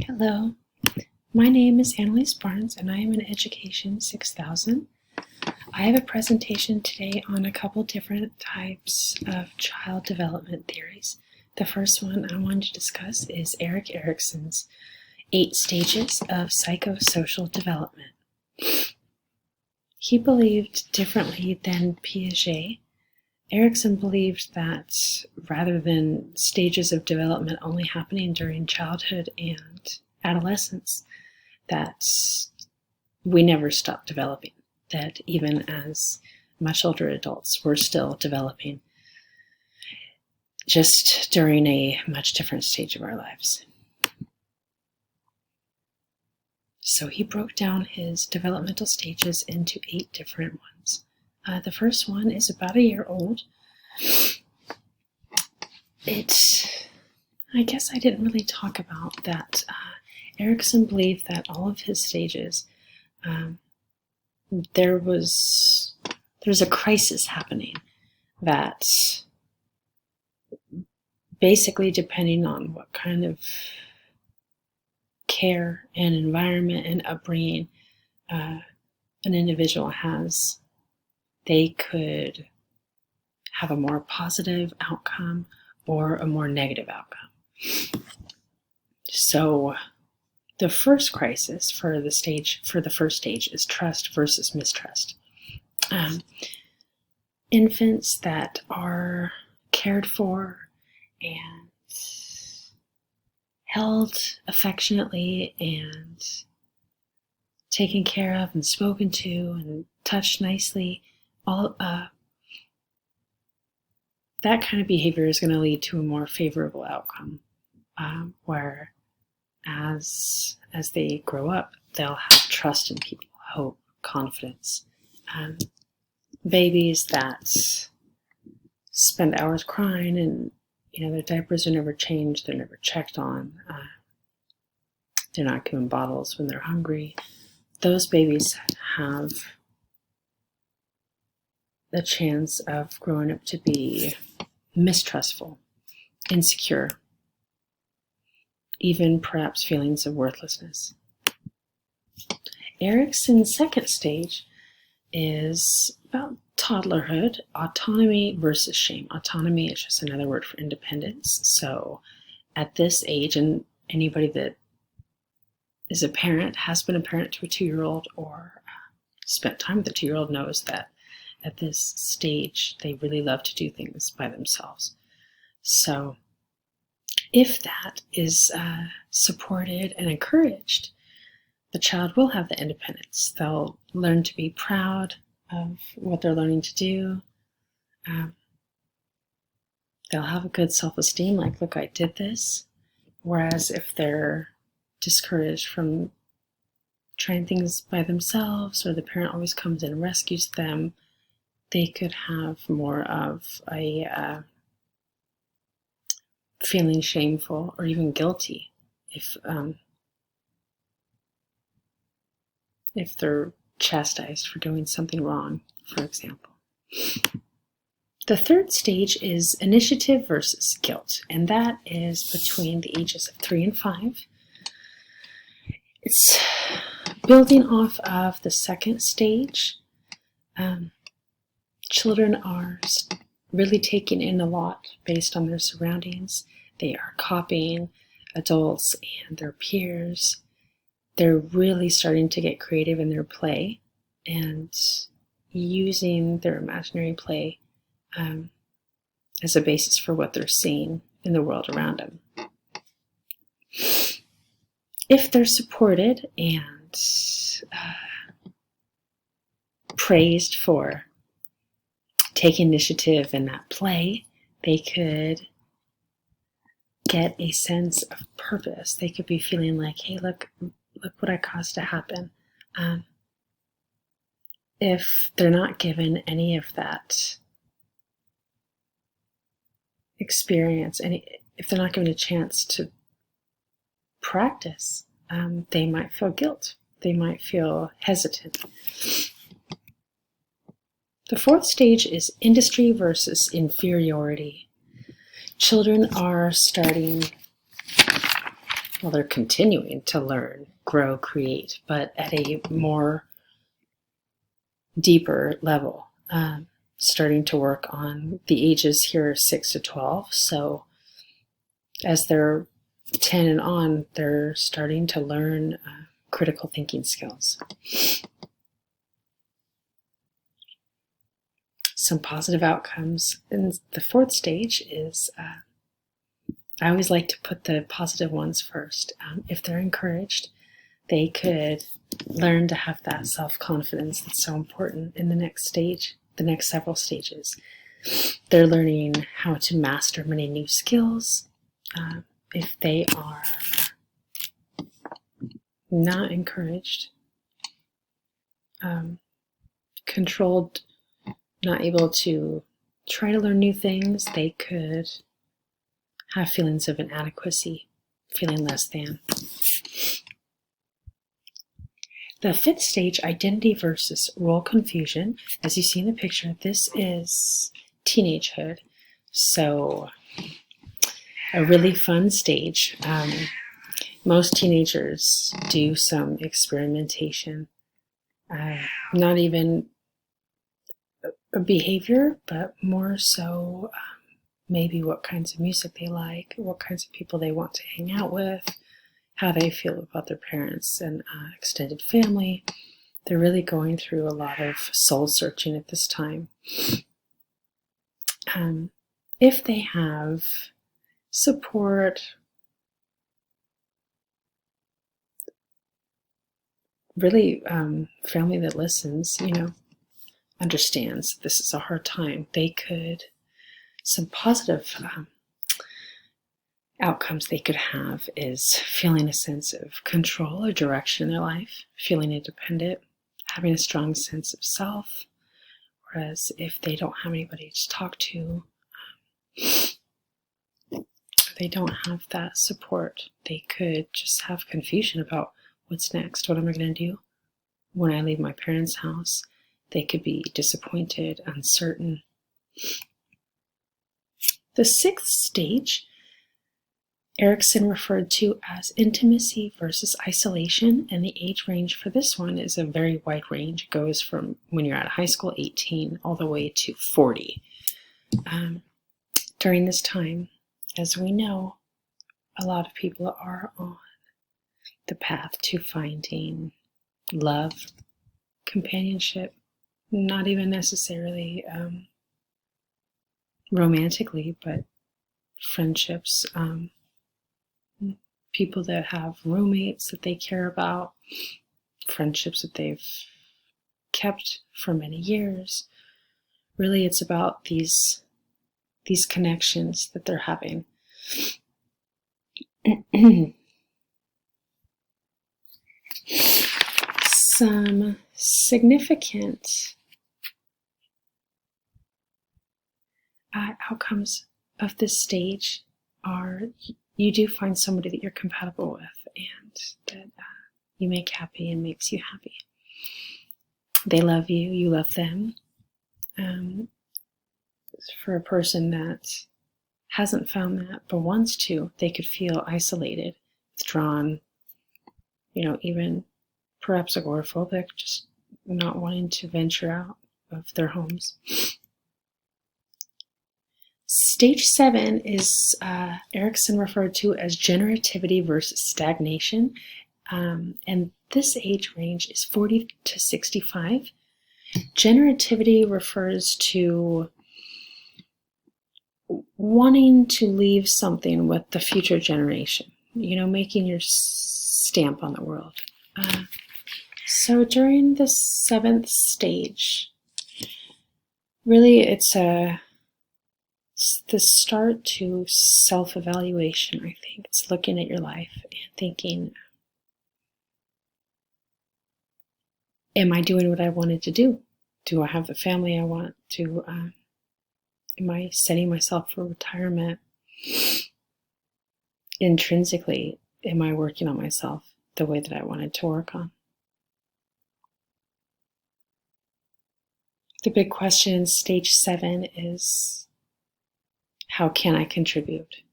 Hello, my name is Annalise Barnes and I am in Education 6000. I have a presentation today on a couple different types of child development theories. The first one I want to discuss is Erikson's 8 stages of psychosocial development. He believed differently than Piaget. Erikson believed that rather than stages of development only happening during childhood and adolescence, that we never stop developing, that even as much older adults, we're still developing, just during a much different stage of our lives. So he broke down his developmental stages into 8 different ones. The first one is about a year old. I guess I didn't really talk about that. Erikson believed that all of his stages, there's a crisis happening that basically, depending on what kind of care and environment and upbringing an individual has, they could have a more positive outcome or a more negative outcome. So the first crisis for the first stage is trust versus mistrust. Infants that are cared for and held affectionately and taken care of and spoken to and touched nicely, all that kind of behavior is going to lead to a more favorable outcome, where as they grow up, they'll have trust in people, hope, confidence. Babies that spend hours crying and their diapers are never changed, they're never checked on, they're not given bottles when they're hungry, those babies have the chance of growing up to be mistrustful, insecure, even perhaps feelings of worthlessness. Erikson's second stage is about toddlerhood, autonomy versus shame. Autonomy is just another word for independence. So at this age, and anybody that is a parent, has been a parent to a 2-year-old or spent time with a 2-year-old, knows that at this stage, they really love to do things by themselves. So if that is supported and encouraged, the child will have the independence. They'll learn to be proud of what they're learning to do. They'll have a good self-esteem, like, look, I did this. Whereas if they're discouraged from trying things by themselves, or the parent always comes in and rescues them, they could have more of a feeling shameful or even guilty if they're chastised for doing something wrong, for example. The third stage is initiative versus guilt, and that is between the ages of 3 and 5. It's building off of the second stage. Children are really taking in a lot based on their surroundings. They are copying adults and their peers. They're really starting to get creative in their play and using their imaginary play as a basis for what they're seeing in the world around them. If they're supported and praised for taking initiative in that play, they could get a sense of purpose. They could be feeling like, hey, look what I caused to happen. If they're not given any of that experience, and if they're not given a chance to practice, they might feel guilt. They might feel hesitant. The fourth stage is industry versus inferiority. Children are starting well, they're continuing to learn, grow, create, but at a more deeper level. Starting to work on the ages here are 6 to 12. So as they're 10 and on, they're starting to learn critical thinking skills. Some positive outcomes in the 4th stage is I always like to put the positive ones first. If they're encouraged, they could learn to have that self-confidence that's so important in the next stage, the next several stages. They're learning how to master many new skills. If they are not encouraged, controlled, not able to try to learn new things, they could have feelings of inadequacy, feeling less than. The 5th stage, identity versus role confusion. As you see in the picture, this is teenagehood. So a really fun stage. Most teenagers do some experimentation, not even a behavior, but more so maybe what kinds of music they like, what kinds of people they want to hang out with, how they feel about their parents and extended family. They're really going through a lot of soul searching at this time. If they have support, really family that listens, understands this is a hard time, they could, some positive outcomes they could have is feeling a sense of control or direction in their life, feeling independent, having a strong sense of self. Whereas if they don't have anybody to talk to, they don't have that support, they could just have confusion about what's next. What am I going to do when I leave my parents' house? They could be disappointed, uncertain. The 6th stage, Erikson referred to as intimacy versus isolation, and the age range for this one is a very wide range. It goes from when you're at high school, 18, all the way to 40. During this time, as we know, a lot of people are on the path to finding love, companionship, not even necessarily romantically, but friendships, people that have roommates that they care about, friendships that they've kept for many years. Really, it's about these connections that they're having. Some significant outcomes of this stage are you do find somebody that you're compatible with and that you make happy and makes you happy. They love you, you love them. For a person that hasn't found that but wants to, they could feel isolated, withdrawn, even perhaps agoraphobic, just not wanting to venture out of their homes. Stage 7 is Erikson referred to as generativity versus stagnation, and this age range is 40 to 65. Generativity refers to wanting to leave something with the future generation, making your stamp on the world. So during the 7th stage, really it's the start to self-evaluation, I think. It's looking at your life and thinking, am I doing what I wanted to do? Do I have the family I want to? Am I setting myself for retirement? Intrinsically, am I working on myself the way that I wanted to work on? The big question in stage 7 is, how can I contribute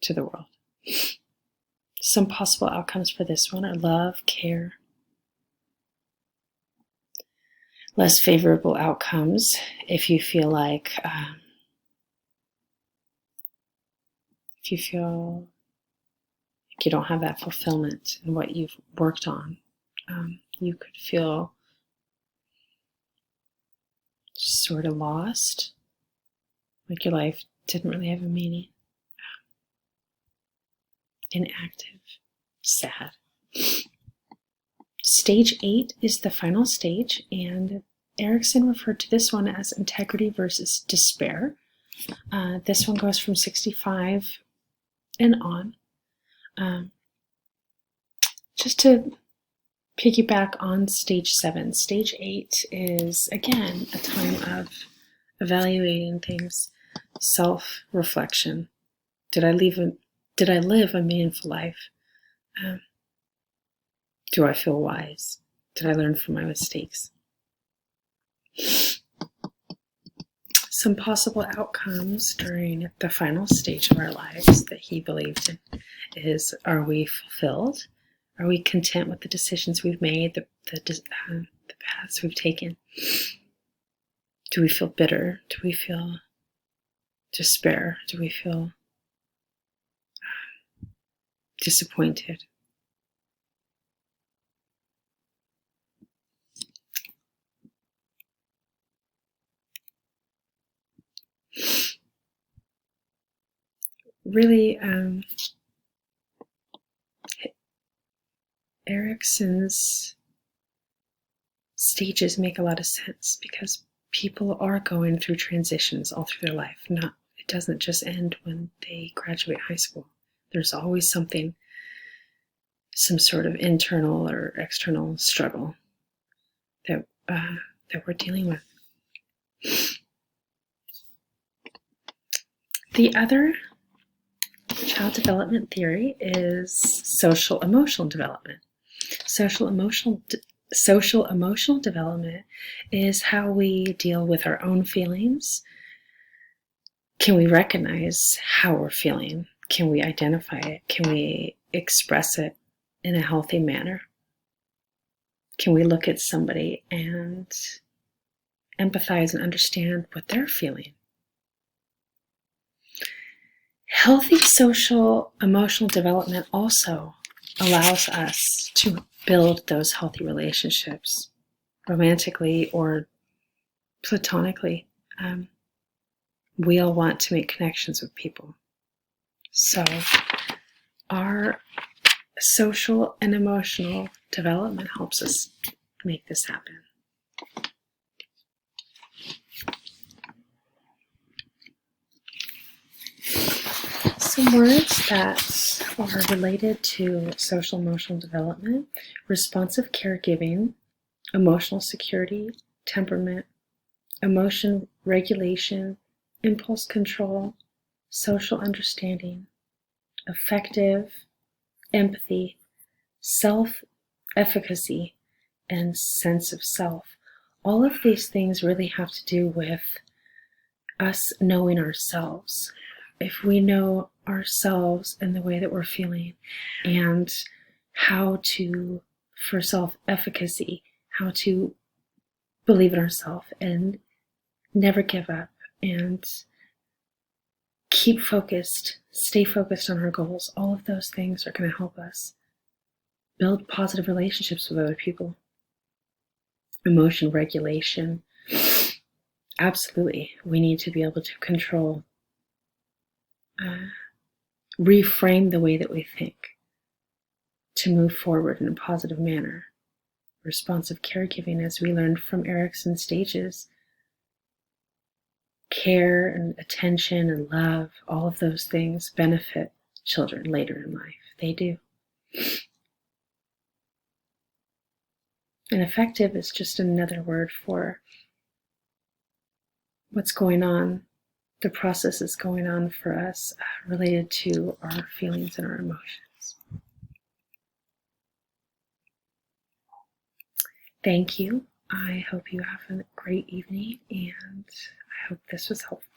to the world? Some possible outcomes for this one are love, care. Less favorable outcomes if you feel like you don't have that fulfillment in what you've worked on. You could feel sort of lost, like your life didn't really have a meaning. Inactive sad. Stage 8 is the final stage, and Erikson referred to this one as integrity versus despair. This one goes from 65 and on. Just to piggyback on stage 7, stage 8 is, again, a time of evaluating things, self-reflection. Did I live a meaningful life? Do I feel wise? Did I learn from my mistakes? Some possible outcomes during the final stage of our lives that he believed in is, are we fulfilled? Are we content with the decisions we've made, the paths we've taken? Do we feel bitter? Do we feel despair? Do we feel disappointed? Really, Erikson's stages make a lot of sense because people are going through transitions all through their life. It doesn't just end when they graduate high school. There's always something, some sort of internal or external struggle that we're dealing with. The other child development theory is social emotional development. Social emotional development is how we deal with our own feelings. Can we recognize how we're feeling? Can we identify it? Can we express it in a healthy manner? Can we look at somebody and empathize and understand what they're feeling? Healthy social emotional development also allows us to build those healthy relationships, romantically or platonically. We all want to make connections with people. So our social and emotional development helps us make this happen. Some words that are related to social emotional development: responsive caregiving, emotional security, temperament, emotion regulation, impulse control, social understanding, affective, empathy, self-efficacy, and sense of self. All of these things really have to do with us knowing ourselves. If we know ourselves and the way that we're feeling, and how to, for self-efficacy, how to believe in ourselves and never give up and keep focused, stay focused on our goals, all of those things are going to help us build positive relationships with other people. Emotion regulation. Absolutely. We need to be able to control, reframe the way that we think to move forward in a positive manner. Responsive caregiving, as we learned from Erikson Stages, care and attention and love, all of those things benefit children later in life. They do. And effective is just another word for what's going on, the process is going on for us related to our feelings and our emotions. Thank you. I hope you have a great evening, and I hope this was helpful.